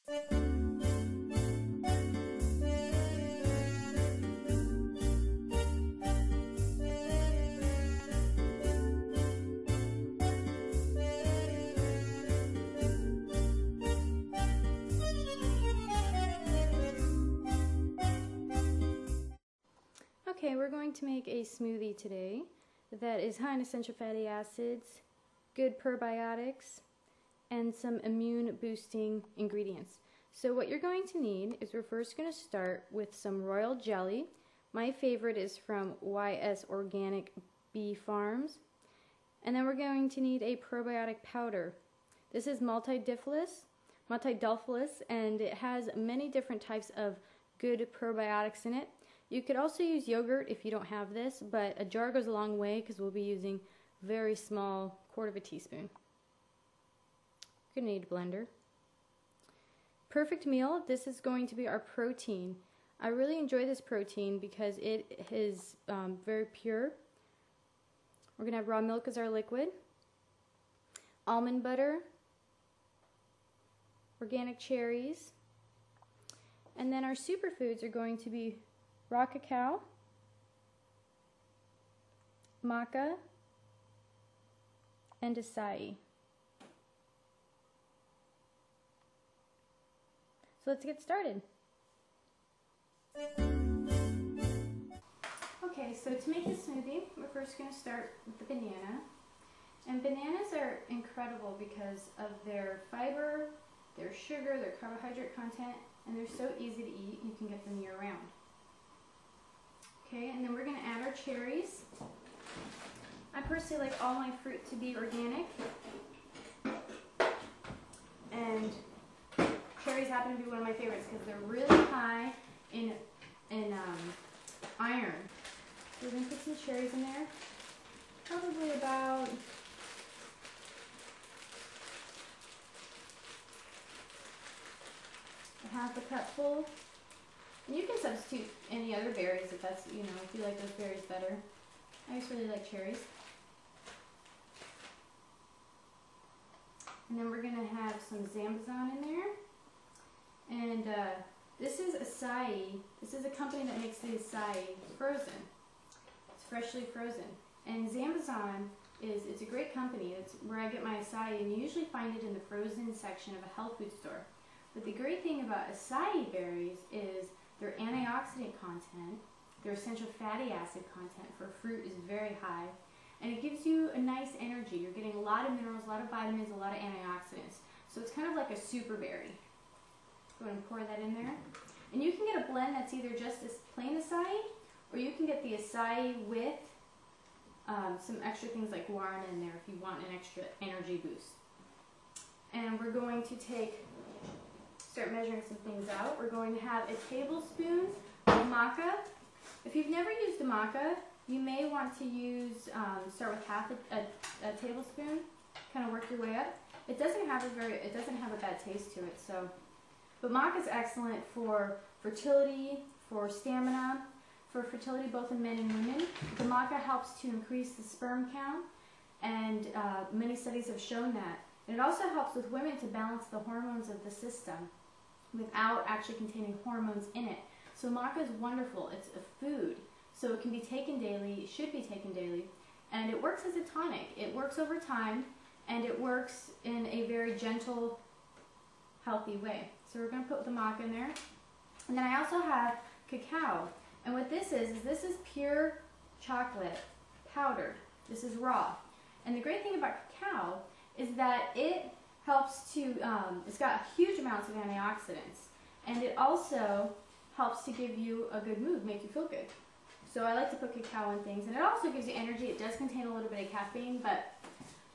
Okay, we're going to make a smoothie today that is high in essential fatty acids, good probiotics, and some immune boosting ingredients. So what you're going to need is we're first going to start with some royal jelly. My favorite is from YS Organic Bee Farms. And then we're going to need a probiotic powder. This is multidulphilus, and it has many different types of good probiotics in it. You could also use yogurt if you don't have this, but a jar goes a long way because we'll be using very small, 1/4 teaspoon. You're going to need a blender. Perfect meal, this is going to be our protein. I really enjoy this protein because it is very pure. We're going to have raw milk as our liquid, almond butter, organic cherries, and then our superfoods are going to be raw cacao, maca, and acai. So let's get started. Okay, so to make this smoothie, we're first going to start with the banana. And bananas are incredible because of their fiber, their sugar, their carbohydrate content, and they're so easy to eat. You can get them year round. Okay, and then we're going to add our cherries. I personally like all my fruit to be organic. And cherries happen to be one of my favorites because they're really high in iron. So we're going to put some cherries in there. Probably about a 1/2 cupful. And you can substitute any other berries if that's, if you like those berries better. I just really like cherries. And then we're going to have some Zambazon in there. And this is acai. This is a company that makes the acai frozen. It's freshly frozen. And Zambazon it's a great company. It's where I get my acai, and you usually find it in the frozen section of a health food store. But the great thing about acai berries is their antioxidant content, their essential fatty acid content for fruit is very high, and it gives you a nice energy. You're getting a lot of minerals, a lot of vitamins, a lot of antioxidants. So it's kind of like a super berry. Go ahead and pour that in there. And you can get a blend that's either just as plain acai, or you can get the acai with some extra things like guarana in there if you want an extra energy boost. And we're going to start measuring some things out. We're going to have a tablespoon of maca. If you've never used the maca, you may want to start with 1/2 a tablespoon, kind of work your way up. It doesn't have a bad taste to it. But maca is excellent for fertility, for stamina, for fertility both in men and women. The maca helps to increase the sperm count, and many studies have shown that. And it also helps with women to balance the hormones of the system without actually containing hormones in it. So maca is wonderful. It's a food, so it can be taken daily, it should be taken daily, and it works as a tonic. It works over time, and it works in a very gentle, healthy way. So we're going to put the maca in there. And then I also have cacao. And what this is pure chocolate, powdered. This is raw. And the great thing about cacao is that it helps to, it's got huge amounts of antioxidants, and it also helps to give you a good mood, make you feel good. So I like to put cacao in things, and it also gives you energy. It does contain a little bit of caffeine, but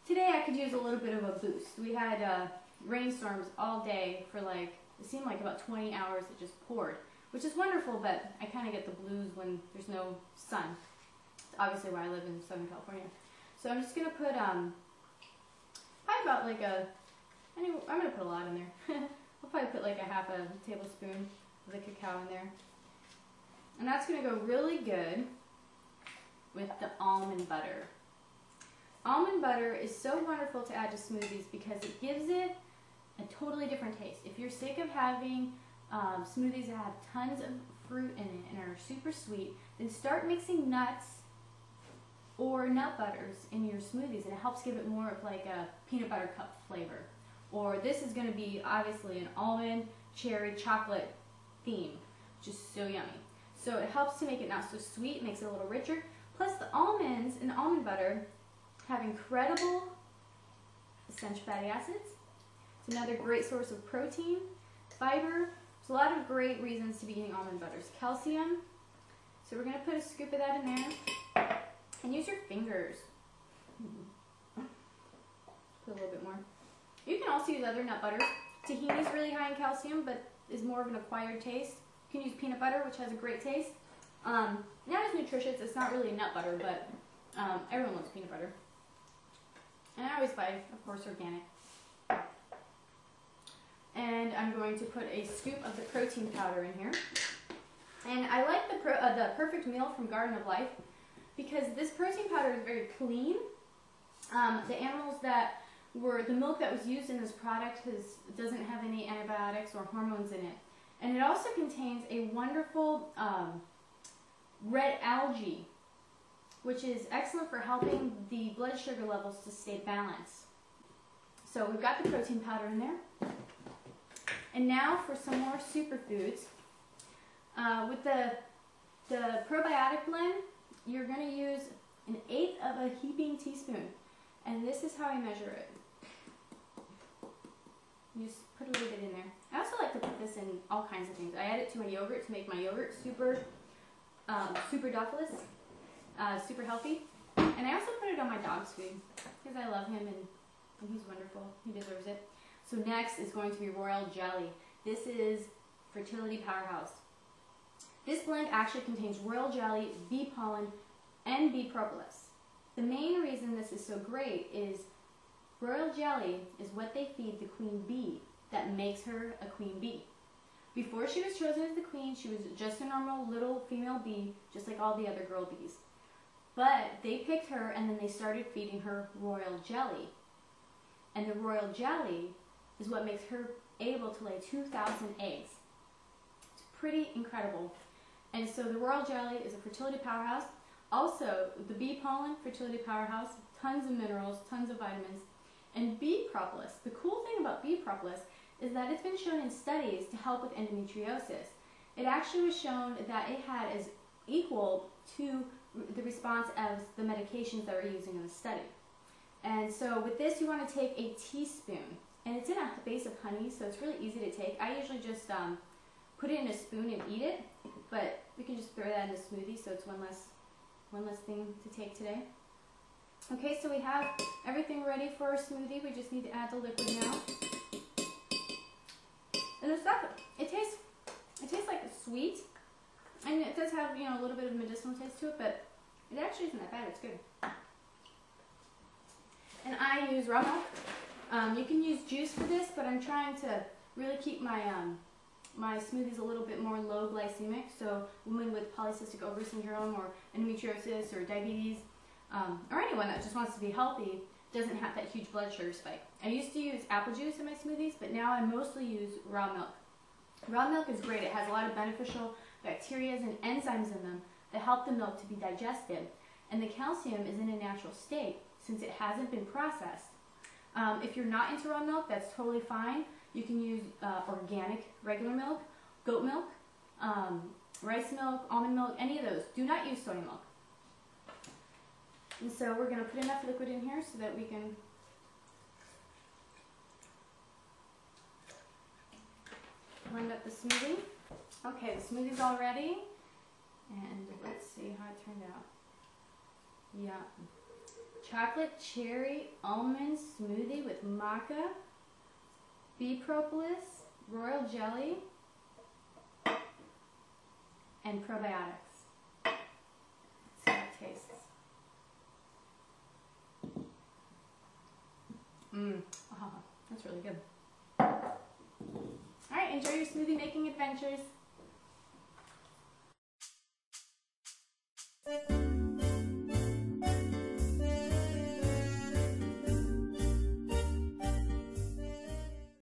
today I could use a little bit of a boost. We had rainstorms all day for it seemed like about 20 hours. It just poured, which is wonderful, but I kind of get the blues when there's no sun. It's obviously why I live in Southern California. So I'm just going to put probably about I'm going to put a lot in there. I'll probably put like a 1/2 tablespoon of the cacao in there. And that's going to go really good with the almond butter. Almond butter is so wonderful to add to smoothies because it gives it a totally different different taste. If you're sick of having smoothies that have tons of fruit in it and are super sweet, then start mixing nuts or nut butters in your smoothies, and it helps give it more of like a peanut butter cup flavor. Or this is going to be obviously an almond, cherry, chocolate theme, which is so yummy. So it helps to make it not so sweet, makes it a little richer. Plus the almonds and almond butter have incredible essential fatty acids. It's another great source of protein, fiber. There's a lot of great reasons to be eating almond butters. Calcium. So we're going to put a scoop of that in there. And use your fingers. Put a little bit more. You can also use other nut butters. Tahini is really high in calcium, but is more of an acquired taste. You can use peanut butter, which has a great taste. Not as nutritious. It's not really a nut butter, but everyone loves peanut butter. And I always buy, of course, organic. And I'm going to put a scoop of the protein powder in here. And I like the Perfect Meal from Garden of Life, because this protein powder is very clean. The animals that the milk that was used in this product doesn't have any antibiotics or hormones in it. And it also contains a wonderful red algae, which is excellent for helping the blood sugar levels to stay balanced. So we've got the protein powder in there. And now for some more superfoods. With the probiotic blend, you're going to use 1/8 of a heaping teaspoon. And this is how I measure it. You just put a little bit in there. I also like to put this in all kinds of things. I add it to my yogurt to make my yogurt super ductless, super healthy. And I also put it on my dog's food because I love him and he's wonderful. He deserves it. So next is going to be royal jelly. This is Fertility Powerhouse. This blend actually contains royal jelly, bee pollen, and bee propolis. The main reason this is so great is royal jelly is what they feed the queen bee that makes her a queen bee. Before she was chosen as the queen, she was just a normal little female bee, just like all the other girl bees. But they picked her and then they started feeding her royal jelly. And the royal jelly is what makes her able to lay 2,000 eggs. It's pretty incredible. And so the royal jelly is a fertility powerhouse. Also, the bee pollen, fertility powerhouse, tons of minerals, tons of vitamins. And bee propolis, the cool thing about bee propolis is that it's been shown in studies to help with endometriosis. It actually was shown that it had as equal to the response as the medications that we're using in the study. And so with this, you want to take a teaspoon. And it's in a base of honey, so it's really easy to take. I usually just put it in a spoon and eat it, but we can just throw that in a smoothie, so it's one less thing to take today. Okay, so we have everything ready for our smoothie. We just need to add the liquid now. And the stuff, it tastes like sweet, and it does have, you know, a little bit of medicinal taste to it, but it actually isn't that bad. It's good. And I use raw milk. You can use juice for this, but I'm trying to really keep my my smoothies a little bit more low glycemic, so women with polycystic ovary syndrome or endometriosis or diabetes, or anyone that just wants to be healthy, doesn't have that huge blood sugar spike. I used to use apple juice in my smoothies, but now I mostly use raw milk. Raw milk is great. It has a lot of beneficial bacteria and enzymes in them that help the milk to be digested. And the calcium is in a natural state since it hasn't been processed. If you're not into raw milk, that's totally fine. You can use organic, regular milk, goat milk, rice milk, almond milk, any of those. Do not use soy milk. And so we're going to put enough liquid in here so that we can blend up the smoothie. Okay, the smoothie's all ready. And let's see how it turned out. Yeah. Chocolate cherry almond smoothie with maca, bee propolis, royal jelly, and probiotics. Let's see how it tastes. Oh, that's really good. Alright, enjoy your smoothie making adventures.